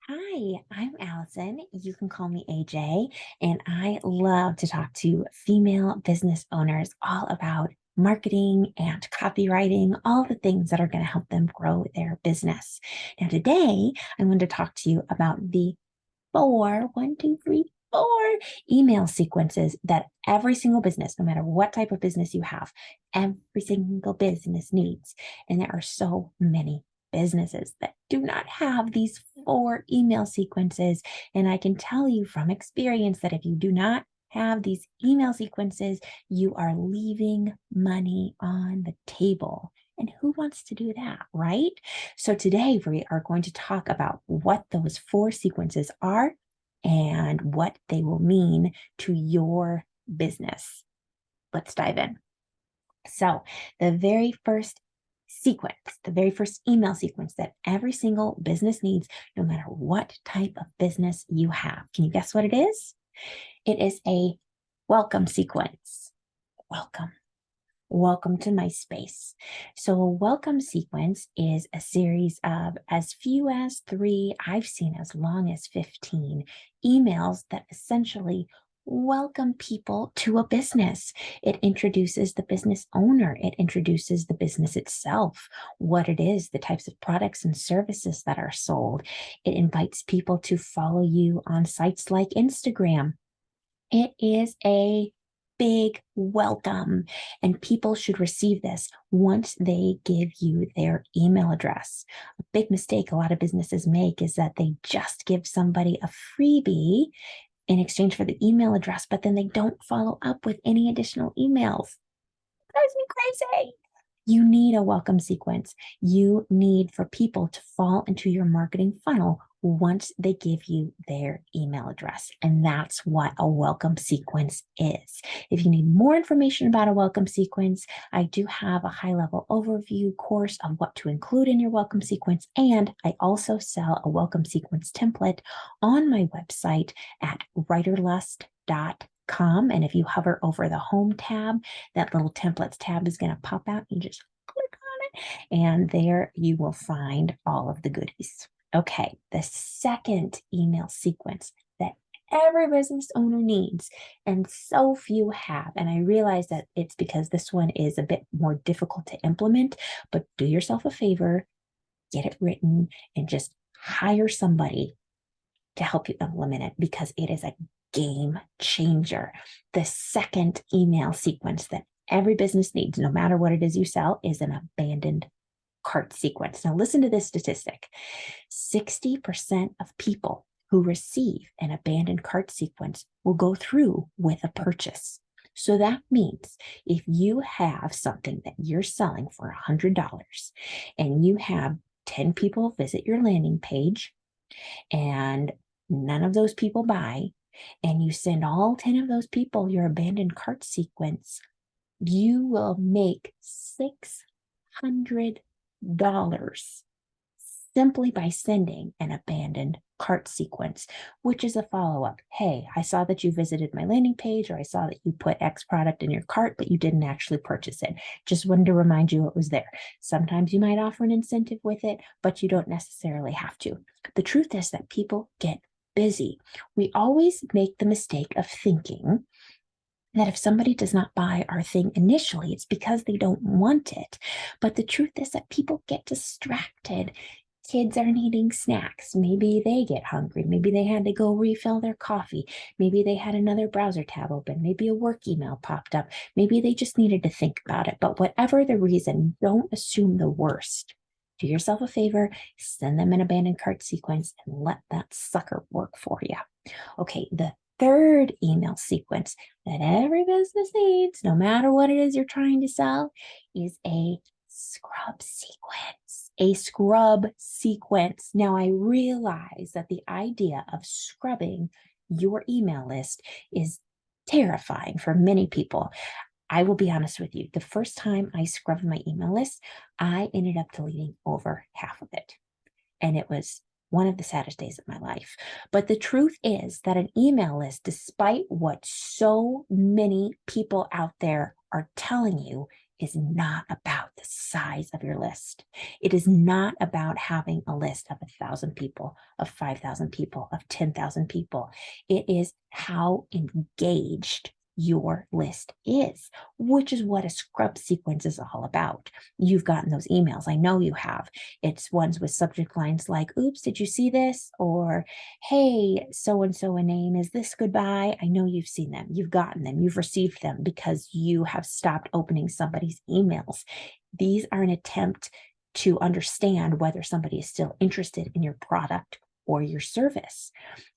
Hi, I'm Allison. You can call me AJ, and I love to talk to female business owners all about marketing and copywriting, all the things that are going to help them grow their business. Now, today, I want to talk to you about the four email sequences that every single business, no matter what type of business you have, every single business needs. And there are so many businesses that do not have these four email sequences. And I can tell you from experience that if you do not have these email sequences, you are leaving money on the table. And who wants to do that, right? So today we are going to talk about what those four sequences are and what they will mean to your business. Let's dive in. So, the very first sequence, the very first email sequence that every single business needs, no matter what type of business you have. Can you guess what it is? It is a welcome sequence. Welcome. Welcome to my space. So, a welcome sequence is a series of as few as three, I've seen as long as 15 emails that essentially welcome people to a business. It introduces the business owner, it introduces the business itself, what it is, the types of products and services that are sold. It invites people to follow you on sites like Instagram. It is a big welcome, and people should receive this once they give you their email address. A big mistake a lot of businesses make is that they just give somebody a freebie in exchange for the email address, but then they don't follow up with any additional emails. Drives me crazy. You need a welcome sequence. You need for people to fall into your marketing funnel once they give you their email address. And that's what a welcome sequence is. If you need more information about a welcome sequence, I do have a high level overview course of what to include in your welcome sequence. And I also sell a welcome sequence template on my website at writerlust.com. And if you hover over the home tab, that little templates tab is going to pop out. You just click on it, and there you will find all of the goodies. Okay, the second email sequence that every business owner needs, and so few have. And I realize that it's because this one is a bit more difficult to implement, but do yourself a favor, get it written, and just hire somebody to help you implement it because it is a game changer. The second email sequence that every business needs, no matter what it is you sell, is an abandoned cart sequence. Now, listen to this statistic: 60% of people who receive an abandoned cart sequence will go through with a purchase. So that means if you have something that you're selling for $100 and you have 10 people visit your landing page and none of those people buy, and you send all 10 of those people your abandoned cart sequence, you will make $600 simply by sending an abandoned cart sequence, which is a follow up. Hey, I saw that you visited my landing page, or I saw that you put X product in your cart, but you didn't actually purchase it. Just wanted to remind you it was there. Sometimes you might offer an incentive with it, but you don't necessarily have to. The truth is that people get busy. We always make the mistake of thinking that if somebody does not buy our thing initially, it's because they don't want it. But the truth is that people get distracted. Kids are needing snacks. Maybe they get hungry. Maybe they had to go refill their coffee. Maybe they had another browser tab open. Maybe a work email popped up. Maybe they just needed to think about it. But whatever the reason, don't assume the worst. Do yourself a favor, send them an abandoned cart sequence, and let that sucker work for you. Okay, the third email sequence that every business needs, no matter what it is you're trying to sell, is a scrub sequence. A scrub sequence. Now, I realize that the idea of scrubbing your email list is terrifying for many people. I will be honest with you. The first time I scrubbed my email list, I ended up deleting over half of it. And it was one of the saddest days of my life. But the truth is that an email list, despite what so many people out there are telling you, is not about the size of your list. It is not about having a list of 1,000 people, of 5,000 people, of 10,000 people. It is how engaged your list is, which is what a scrub sequence is all about. You've gotten those emails. I know you have. It's ones with subject lines like, oops, did you see this? Or, hey, so-and-so a name, is this goodbye? I know you've seen them. You've gotten them. You've received them because you have stopped opening somebody's emails. These are an attempt to understand whether somebody is still interested in your product or your service.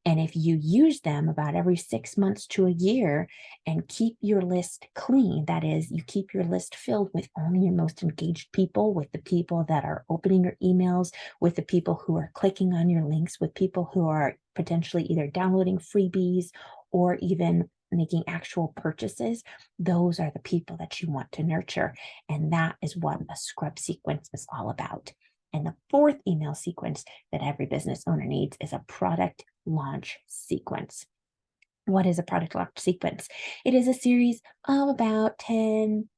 And if you use them about every 6 months to a year and keep your list clean, that is, you keep your list filled with only your most engaged people, with the people that are opening your emails, with the people who are clicking on your links, with people who are potentially either downloading freebies or even making actual purchases, those are the people that you want to nurture. And that is what a scrub sequence is all about. And the fourth email sequence that every business owner needs is a product launch sequence. What is a product launch sequence? It is a series of about 10,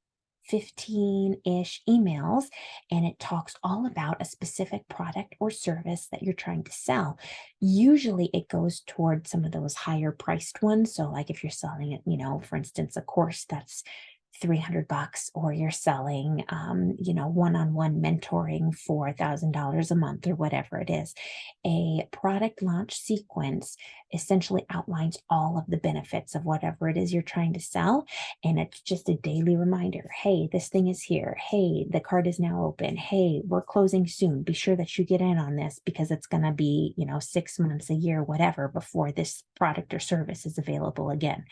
15-ish emails, and it talks all about a specific product or service that you're trying to sell. Usually it goes towards some of those higher priced ones. So like if you're selling it, for instance, a course that's $300, or you're selling, one-on-one mentoring for $1,000 a month or whatever it is. A product launch sequence essentially outlines all of the benefits of whatever it is you're trying to sell. And it's just a daily reminder. Hey, this thing is here. Hey, the card is now open. Hey, we're closing soon. Be sure that you get in on this because it's going to be, 6 months, a year, whatever, before this product or service is available again.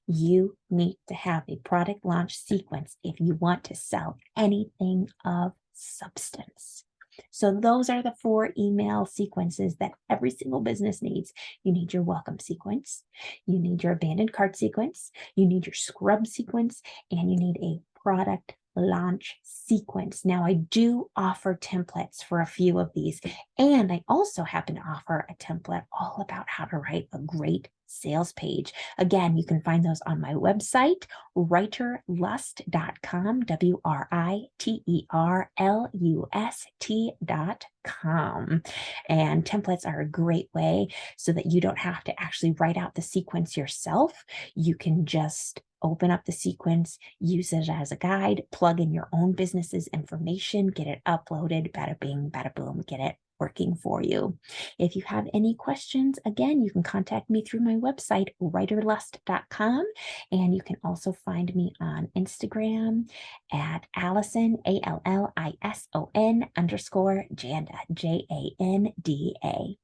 You need to have a product launch sequence if you want to sell anything of substance. So those are the 4 email sequences that every single business needs. You need your welcome sequence, you need your abandoned cart sequence, you need your scrub sequence, and you need a product launch sequence. Now, I do offer templates for a few of these, and I also happen to offer a template all about how to write a great sales page. Again, you can find those on my website, writerlust.com, WRITERLUST.com. And templates are a great way so that you don't have to actually write out the sequence yourself. You can just open up the sequence, use it as a guide, plug in your own business's information, get it uploaded, bada bing, bada boom, get it working for you. If you have any questions, again, you can contact me through my website, writerlust.com. And you can also find me on Instagram at Allison, ALLISON _Janda, JANDA.